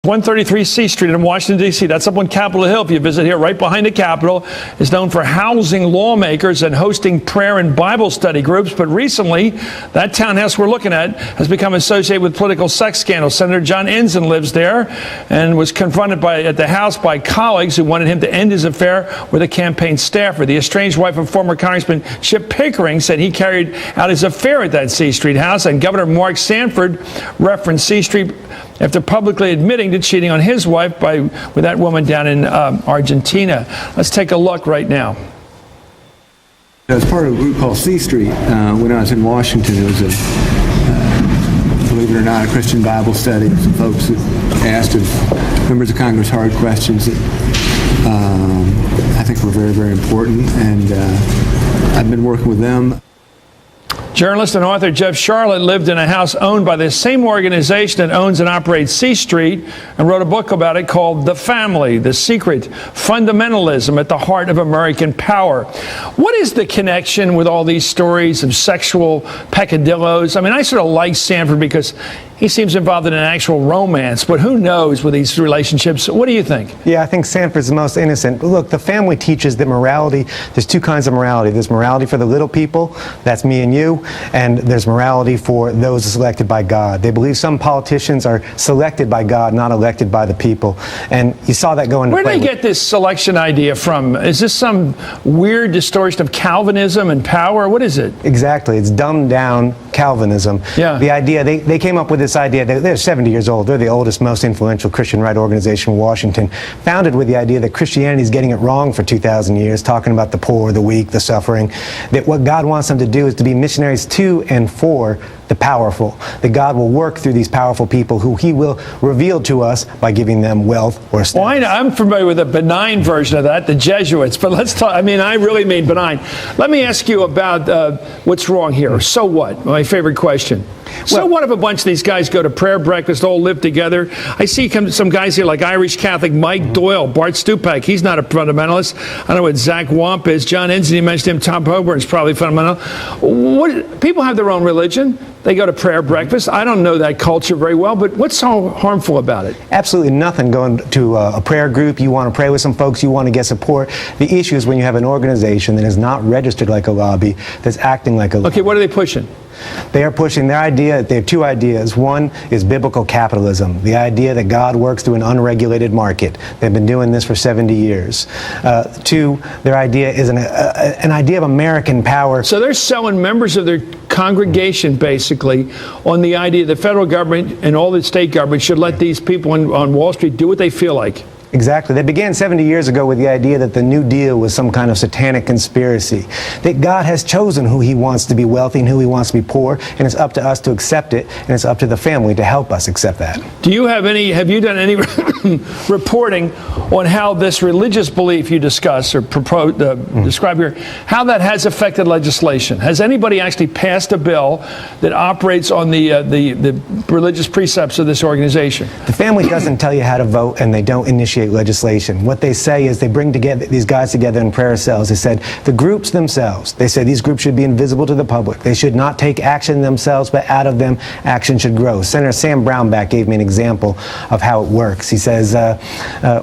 133 C Street in Washington, D.C. That's up on Capitol Hill. If you visit here, right behind the Capitol, is known for housing lawmakers and hosting prayer and Bible study groups. But recently, that townhouse we're looking at has become associated with political sex scandals. Senator John Ensign lives there and was confronted at the house by colleagues who wanted him to end his affair with a campaign staffer. The estranged wife of former Congressman Chip Pickering said he carried out his affair at that C Street house, and Governor Mark Sanford referenced C Street after publicly admitting to cheating on his wife with that woman down in Argentina. Let's take a look right now. As part of a group called C Street, when I was in Washington, it was believe it or not, a Christian Bible study. Some folks asked if members of Congress hard questions that I think were very, very important, and I've been working with them. Journalist and author Jeff Sharlet lived in a house owned by the same organization that owns and operates C Street and wrote a book about it called The Family, The Secret Fundamentalism at the Heart of American Power. What is the connection with all these stories of sexual peccadillos? I mean, I sort of like Sanford because he seems involved in an actual romance, but who knows with these relationships? What do you think? Yeah, I think Sanford's the most innocent. Look, the family teaches that morality, there's two kinds of morality. There's morality for the little people, that's me and you, and there's morality for those selected by God. They believe some politicians are selected by God, not elected by the people. And you saw that go into play. Where do they get this selection idea from? Is this some weird distortion of Calvinism and power? What is it? Exactly. It's dumbed down Calvinism. Yeah. The idea, they came up with this idea, they're 70 years old, they're the oldest, most influential Christian right organization in Washington, founded with the idea that Christianity is getting it wrong for 2,000 years, talking about the poor, the weak, the suffering, that what God wants them to do is to be missionaries to and for the powerful, that God will work through these powerful people who he will reveal to us by giving them wealth or status. Well, I'm familiar with a benign version of that, the Jesuits, but let's talk, I mean, I really mean benign. Let me ask you about what's wrong here. So what? My favorite question. So what if a bunch of these guys go to prayer breakfast, all live together? I see some guys here like Irish Catholic Mike Doyle, Bart Stupak, he's not a fundamentalist. I don't know what Zach Wamp is. John Ensign, you mentioned him. Tom Hoburn's probably fundamental. People have their own religion. They go to prayer breakfast. I don't know that culture very well, but what's so harmful about it? Absolutely nothing. Going to a prayer group, you want to pray with some folks, you want to get support. The issue is when you have an organization that is not registered like a lobby, that's acting like a lobby. Okay, what are they pushing? They are pushing their idea. They have two ideas. One is biblical capitalism, the idea that God works through an unregulated market. They've been doing this for 70 years. Two, their idea is an idea of American power. So they're selling members of their congregation, basically, on the idea the federal government and all the state government should let these people on Wall Street do what they feel like. Exactly. They began 70 years ago with the idea that the New Deal was some kind of satanic conspiracy, that God has chosen who he wants to be wealthy and who he wants to be poor, and it's up to us to accept it, and it's up to the family to help us accept that. Have you done any reporting on how this religious belief you discuss or describe here, how that has affected legislation? Has anybody actually passed a bill that operates on the religious precepts of this organization? The family doesn't tell you how to vote, and they don't initiate legislation. What they say is they bring together these guys together in prayer cells. They said the groups themselves, they said these groups should be invisible to the public. They should not take action themselves, but out of them action should grow. Senator Sam Brownback gave me an example of how it works. He says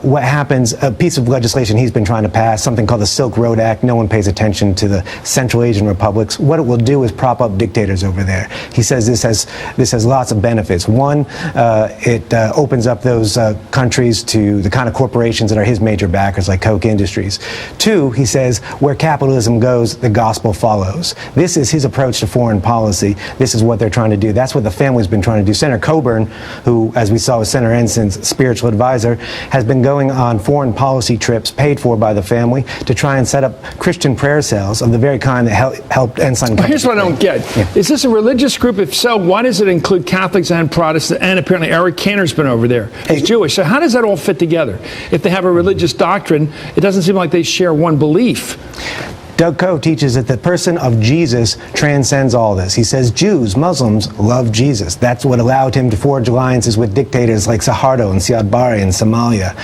what happens, a piece of legislation he's been trying to pass, something called the Silk Road Act. No one pays attention to the Central Asian republics. What it will do is prop up dictators over there. He says this has lots of benefits. One, it opens up those countries to the kind of corporations that are his major backers, like Koch Industries. Two, he says, where capitalism goes, the gospel follows. This is his approach to foreign policy. This is what they're trying to do. That's what the family's been trying to do. Senator Coburn, who, as we saw with Senator Ensign's spiritual advisor, has been going on foreign policy trips paid for by the family to try and set up Christian prayer cells of the very kind that helped Ensign. Well, here's what I don't get. Yeah. Is this a religious group? If so, why does it include Catholics and Protestants? And apparently Eric Cantor's been over there. He's Jewish. So how does that all fit together? If they have a religious doctrine, it doesn't seem like they share one belief. Doug Coe teaches that the person of Jesus transcends all this. He says Jews, Muslims love Jesus. That's what allowed him to forge alliances with dictators like Suharto and Siad Barre in Somalia.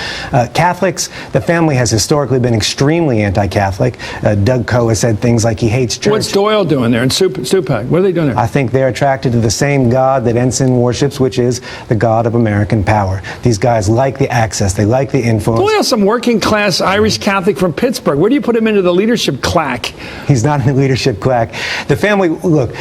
Catholics, the family has historically been extremely anti-Catholic. Doug Coe has said things like he hates church. What's Doyle doing there in Stupak? What are they doing there? I think they're attracted to the same God that Ensign worships, which is the God of American power. These guys like the access. They like the influence. Doyle's some working class Irish Catholic from Pittsburgh. Where do you put him into the leadership clack? He's not in the leadership clack. The family, look,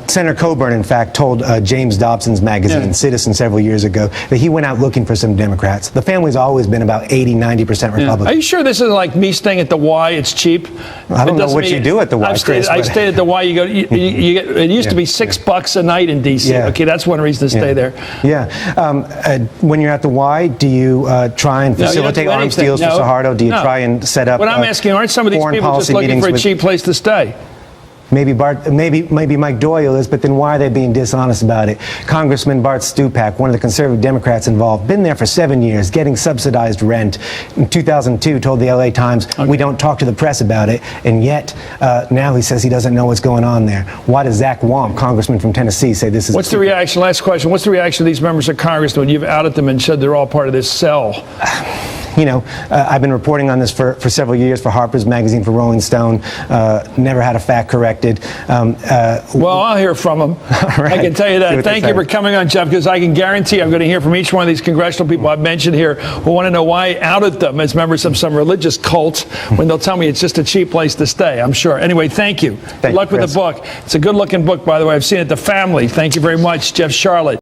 Senator Coburn, in fact, told James Dobson's magazine, Citizen, several years ago, that he went out looking for some Democrats. The family's always been about 80-90% Republican. Are you sure this isn't like me staying at the Y? It's cheap. I don't know what you do at the Y, Chris. I stayed at the Y. You get, it used to be $6 a night in D.C. Yeah. Okay, that's one reason to stay there. Yeah. When you're at the Y, do you try and facilitate arms deals for Suharto? Do you try and set up? What I'm asking, aren't some of these people just looking for a cheap place to stay? Maybe Mike Doyle is, but then why are they being dishonest about it? Congressman Bart Stupak, one of the conservative Democrats involved, been there for 7 years, getting subsidized rent. In 2002, told the LA Times, we don't talk to the press about it, and yet now he says he doesn't know what's going on there. Why does Zach Wamp, congressman from Tennessee, say this is... What's the reaction? Last question. What's the reaction of these members of Congress when you've outed them and said they're all part of this cell? You know, I've been reporting on this for several years for Harper's Magazine, for Rolling Stone. Never had a fact corrected. Well, I'll hear from them. Right. I can tell you that. Thank you for coming on, Jeff, because I can guarantee I'm going to hear from each one of these congressional people I've mentioned here who want to know why I outed them as members of some religious cult when they'll tell me it's just a cheap place to stay, I'm sure. Anyway, thank you. Good luck with the book. It's a good-looking book, by the way. I've seen it. The Family. Thank you very much, Jeff Sharlet.